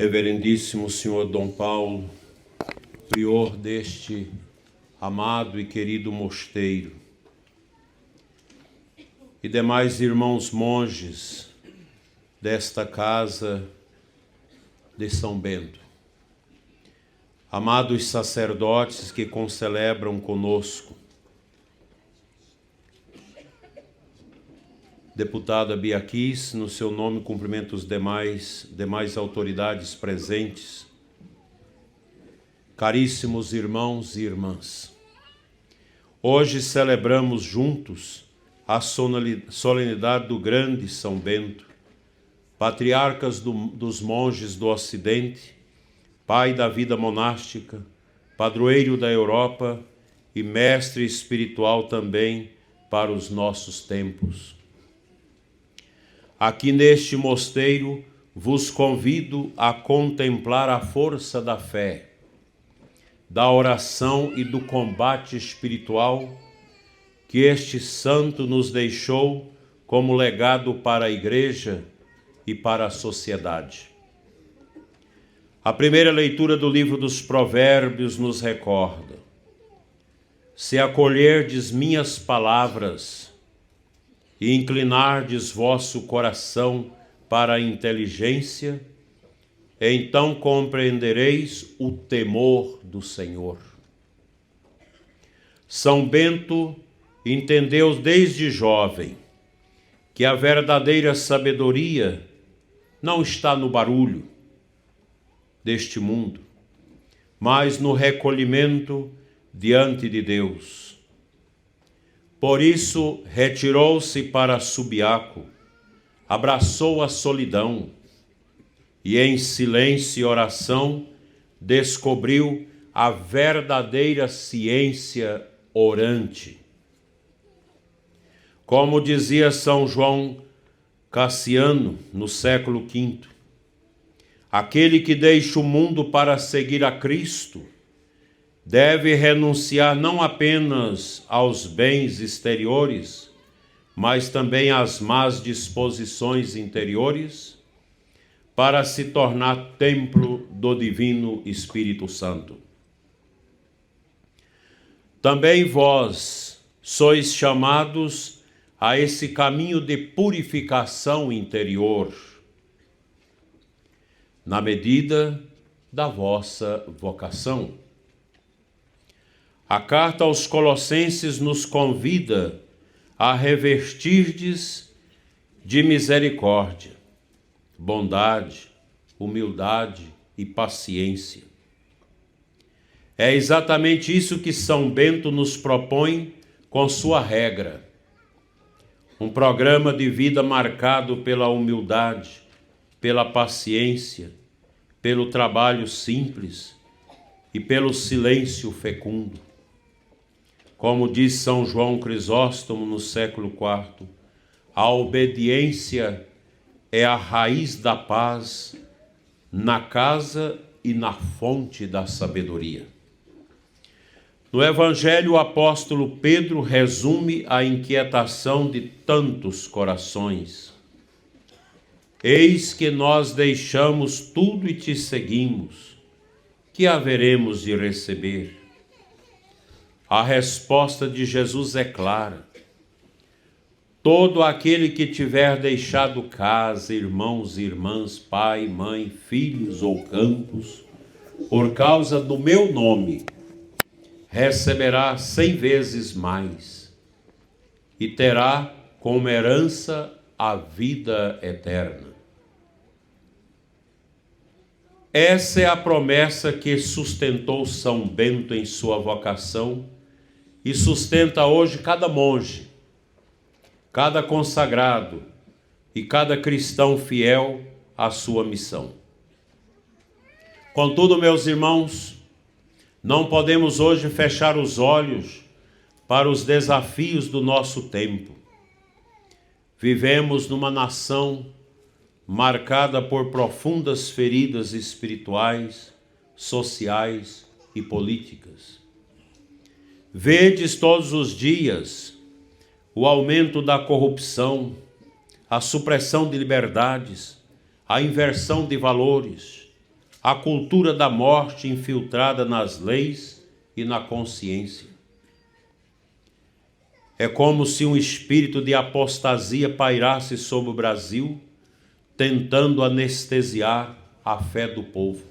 Reverendíssimo Senhor Dom Paulo, prior deste amado e querido mosteiro, e demais irmãos monges desta casa de São Bento, amados sacerdotes que concelebram conosco, deputada Biaquis, no seu nome cumprimento os demais autoridades presentes, caríssimos irmãos e irmãs. Hoje celebramos juntos a solenidade do grande São Bento, patriarcas dos monges do Ocidente, pai da vida monástica, padroeiro da Europa e mestre espiritual também para os nossos tempos. Aqui neste mosteiro vos convido a contemplar a força da fé, da oração e do combate espiritual que este santo nos deixou como legado para a Igreja e para a sociedade. A primeira leitura do livro dos Provérbios nos recorda: se acolherdes minhas palavras e inclinardes vosso coração para a inteligência, então compreendereis o temor do Senhor. São Bento entendeu desde jovem que a verdadeira sabedoria não está no barulho deste mundo, mas no recolhimento diante de Deus. Por isso, retirou-se para Subiaco, abraçou a solidão e, em silêncio e oração, descobriu a verdadeira ciência orante. Como dizia São João Cassiano, no século V, aquele que deixa o mundo para seguir a Cristo deve renunciar não apenas aos bens exteriores, mas também às más disposições interiores, para se tornar templo do Divino Espírito Santo. Também vós sois chamados a esse caminho de purificação interior, na medida da vossa vocação. A carta aos Colossenses nos convida a revestirdes de misericórdia, bondade, humildade e paciência. É exatamente isso que São Bento nos propõe com sua regra. Um programa de vida marcado pela humildade, pela paciência, pelo trabalho simples e pelo silêncio fecundo. Como diz São João Crisóstomo no século IV, a obediência é a raiz da paz na casa e na fonte da sabedoria. No Evangelho, o apóstolo Pedro resume a inquietação de tantos corações. Eis que nós deixamos tudo e te seguimos. Que haveremos de receber? A resposta de Jesus é clara: todo aquele que tiver deixado casa, irmãos e irmãs, pai, mãe, filhos ou campos, por causa do meu nome, receberá 100 vezes mais e terá como herança a vida eterna. Essa é a promessa que sustentou São Bento em sua vocação e sustenta hoje cada monge, cada consagrado e cada cristão fiel à sua missão. Contudo, meus irmãos, não podemos hoje fechar os olhos para os desafios do nosso tempo. Vivemos numa nação marcada por profundas feridas espirituais, sociais e políticas. Vedes todos os dias o aumento da corrupção, a supressão de liberdades, a inversão de valores, a cultura da morte infiltrada nas leis e na consciência. É como se um espírito de apostasia pairasse sobre o Brasil, tentando anestesiar a fé do povo.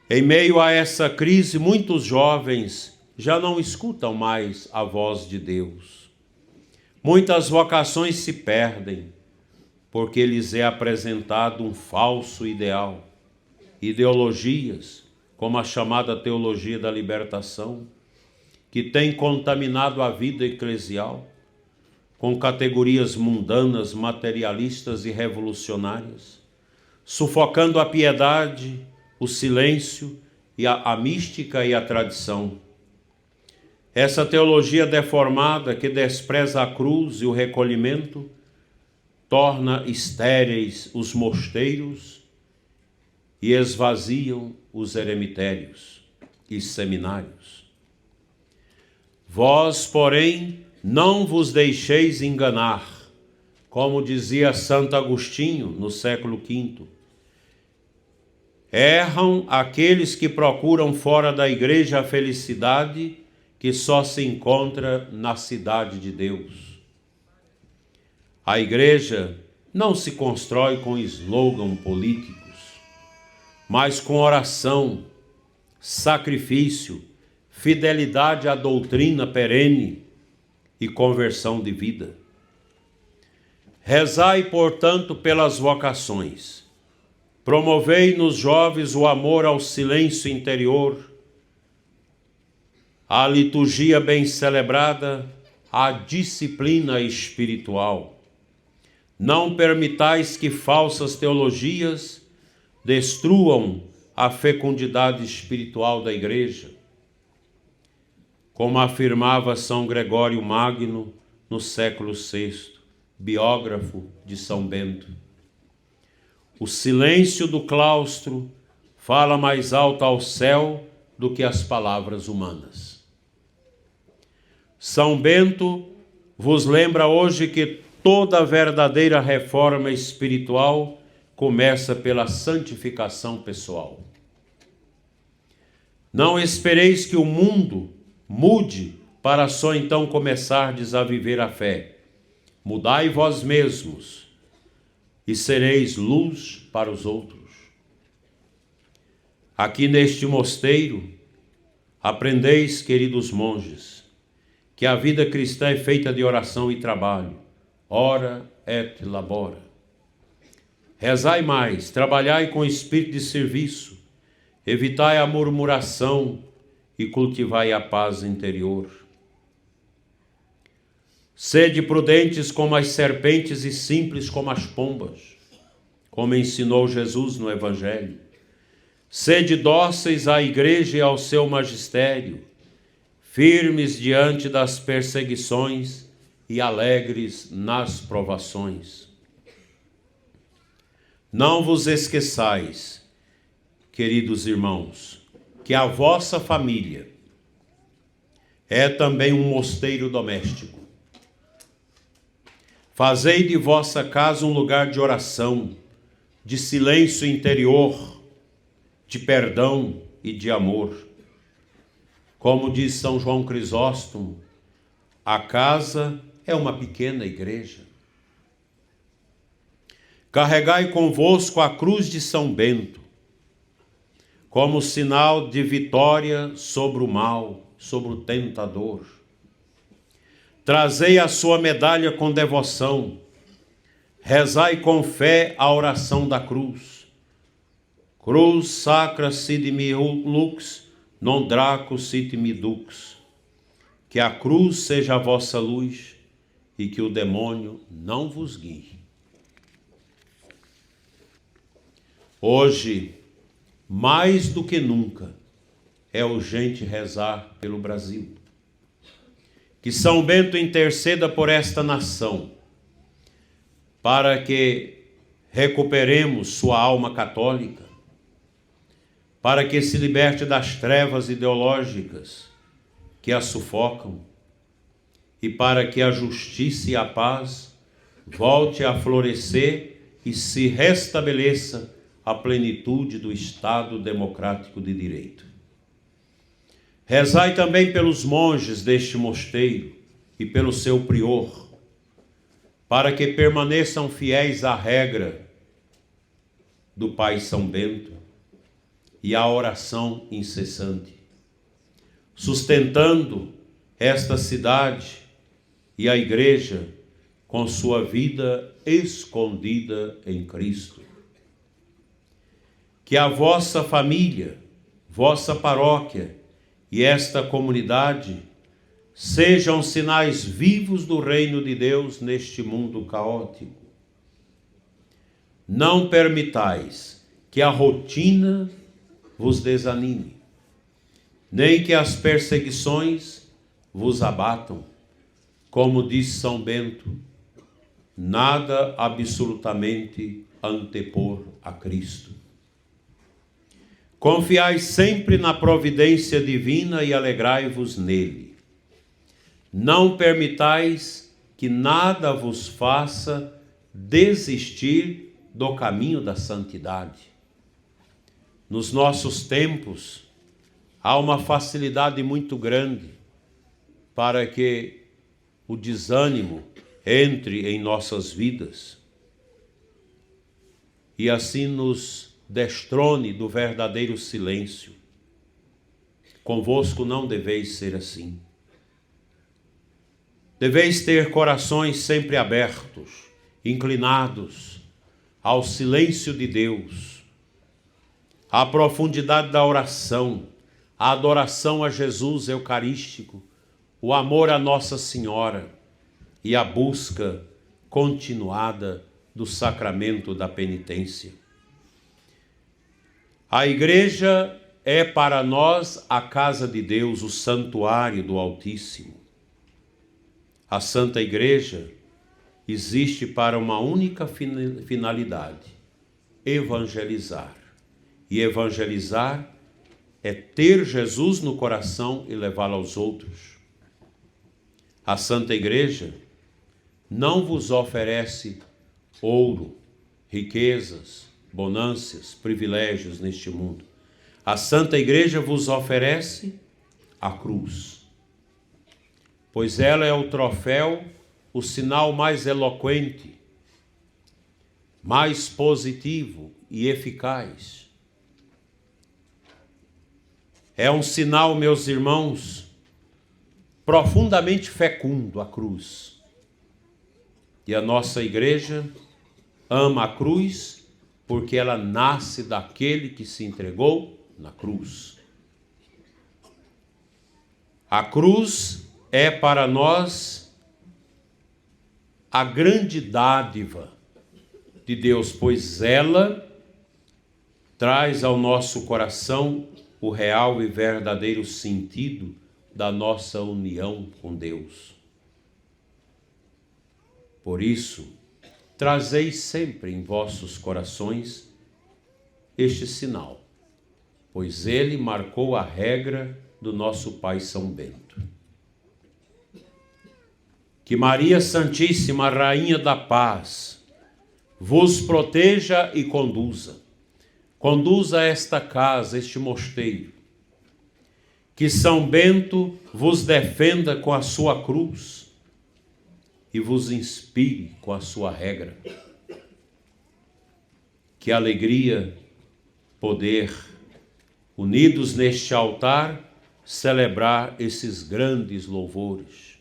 Em meio a essa crise, muitos jovens já não escutam mais a voz de Deus. Muitas vocações se perdem, porque lhes é apresentado um falso ideal. Ideologias, como a chamada teologia da libertação, que tem contaminado a vida eclesial com categorias mundanas, materialistas e revolucionárias, sufocando a piedade, o silêncio e a mística e a tradição. Essa teologia deformada que despreza a cruz e o recolhimento torna estéreis os mosteiros e esvaziam os eremitérios e seminários. Vós, porém, não vos deixeis enganar, como dizia Santo Agostinho no século V. Erram aqueles que procuram fora da igreja a felicidade que só se encontra na cidade de Deus. A igreja não se constrói com slogan políticos, mas com oração, sacrifício, fidelidade à doutrina perene e conversão de vida. Rezai, portanto, pelas vocações. Promovei nos jovens o amor ao silêncio interior, à liturgia bem celebrada, à disciplina espiritual. Não permitais que falsas teologias destruam a fecundidade espiritual da igreja. Como afirmava São Gregório Magno no século VI, biógrafo de São Bento, o silêncio do claustro fala mais alto ao céu do que as palavras humanas. São Bento vos lembra hoje que toda verdadeira reforma espiritual começa pela santificação pessoal. Não espereis que o mundo mude para só então começardes a viver a fé. Mudai vós mesmos e sereis luz para os outros. Aqui neste mosteiro, aprendeis, queridos monges, que a vida cristã é feita de oração e trabalho. Ora et labora. Rezai mais, trabalhai com espírito de serviço, evitai a murmuração e cultivai a paz interior. Sede prudentes como as serpentes e simples como as pombas, como ensinou Jesus no Evangelho. Sede dóceis à igreja e ao seu magistério, firmes diante das perseguições e alegres nas provações. Não vos esqueçais, queridos irmãos, que a vossa família é também um mosteiro doméstico. Fazei de vossa casa um lugar de oração, de silêncio interior, de perdão e de amor. Como diz São João Crisóstomo, a casa é uma pequena igreja. Carregai convosco a cruz de São Bento, como sinal de vitória sobre o mal, sobre o tentador. Trazei a sua medalha com devoção, rezai com fé a oração da cruz. Cruz sacra sit mi lux, non draco sit mi dux. Que a cruz seja a vossa luz e que o demônio não vos guie. Hoje, mais do que nunca, é urgente rezar pelo Brasil. Que São Bento interceda por esta nação, para que recuperemos sua alma católica, para que se liberte das trevas ideológicas que a sufocam e para que a justiça e a paz volte a florescer e se restabeleça a plenitude do Estado democrático de direito. Rezai também pelos monges deste mosteiro e pelo seu prior, para que permaneçam fiéis à regra do Pai São Bento e à oração incessante, sustentando esta cidade e a Igreja com sua vida escondida em Cristo. Que a vossa família, vossa paróquia e esta comunidade sejam sinais vivos do reino de Deus neste mundo caótico. Não permitais que a rotina vos desanime, nem que as perseguições vos abatam. Como diz São Bento, nada absolutamente antepor a Cristo. Confiai sempre na providência divina e alegrai-vos nele. Não permitais que nada vos faça desistir do caminho da santidade. Nos nossos tempos, há uma facilidade muito grande para que o desânimo entre em nossas vidas e assim nos destrone do verdadeiro silêncio. Convosco não deveis ser assim. Deveis ter corações sempre abertos, inclinados ao silêncio de Deus, à profundidade da oração, à adoração a Jesus Eucarístico, o amor a Nossa Senhora e a busca continuada do sacramento da penitência. A Igreja é para nós a casa de Deus, o santuário do Altíssimo. A Santa Igreja existe para uma única finalidade: evangelizar. E evangelizar é ter Jesus no coração e levá-lo aos outros. A Santa Igreja não vos oferece ouro, riquezas, bonâncias, privilégios neste mundo. A Santa Igreja vos oferece a cruz, pois ela é o troféu, o sinal mais eloquente, mais positivo e eficaz. É um sinal, meus irmãos, profundamente fecundo, a cruz. E a nossa Igreja ama a cruz porque ela nasce daquele que se entregou na cruz. A cruz é para nós a grande dádiva de Deus, pois ela traz ao nosso coração o real e verdadeiro sentido da nossa união com Deus. Por isso, trazeis sempre em vossos corações este sinal, pois ele marcou a regra do nosso Pai São Bento. Que Maria Santíssima, Rainha da Paz, vos proteja e conduza. Conduza esta casa, este mosteiro. Que São Bento vos defenda com a sua cruz e vos inspire com a sua regra. Que alegria poder, unidos neste altar, celebrar esses grandes louvores,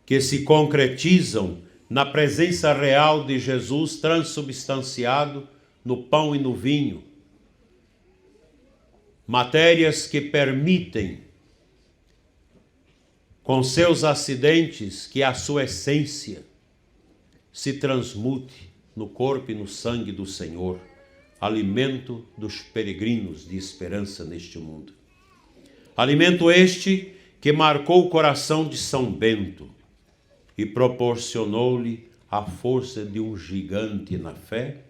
que se concretizam na presença real de Jesus transubstanciado no pão e no vinho, matérias que permitem, com seus acidentes, que a sua essência se transmute no corpo e no sangue do Senhor, alimento dos peregrinos de esperança neste mundo. Alimento este que marcou o coração de São Bento e proporcionou-lhe a força de um gigante na fé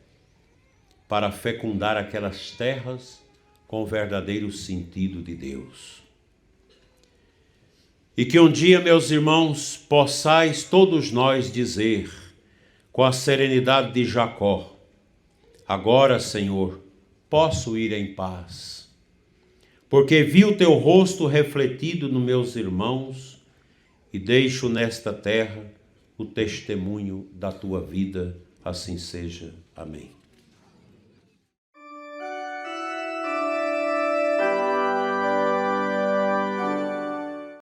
para fecundar aquelas terras com o verdadeiro sentido de Deus. E que um dia, meus irmãos, possais todos nós dizer, com a serenidade de Jacó. Agora, Senhor, posso ir em paz, porque vi o teu rosto refletido nos meus irmãos e deixo nesta terra o testemunho da tua vida. Assim seja. Amém.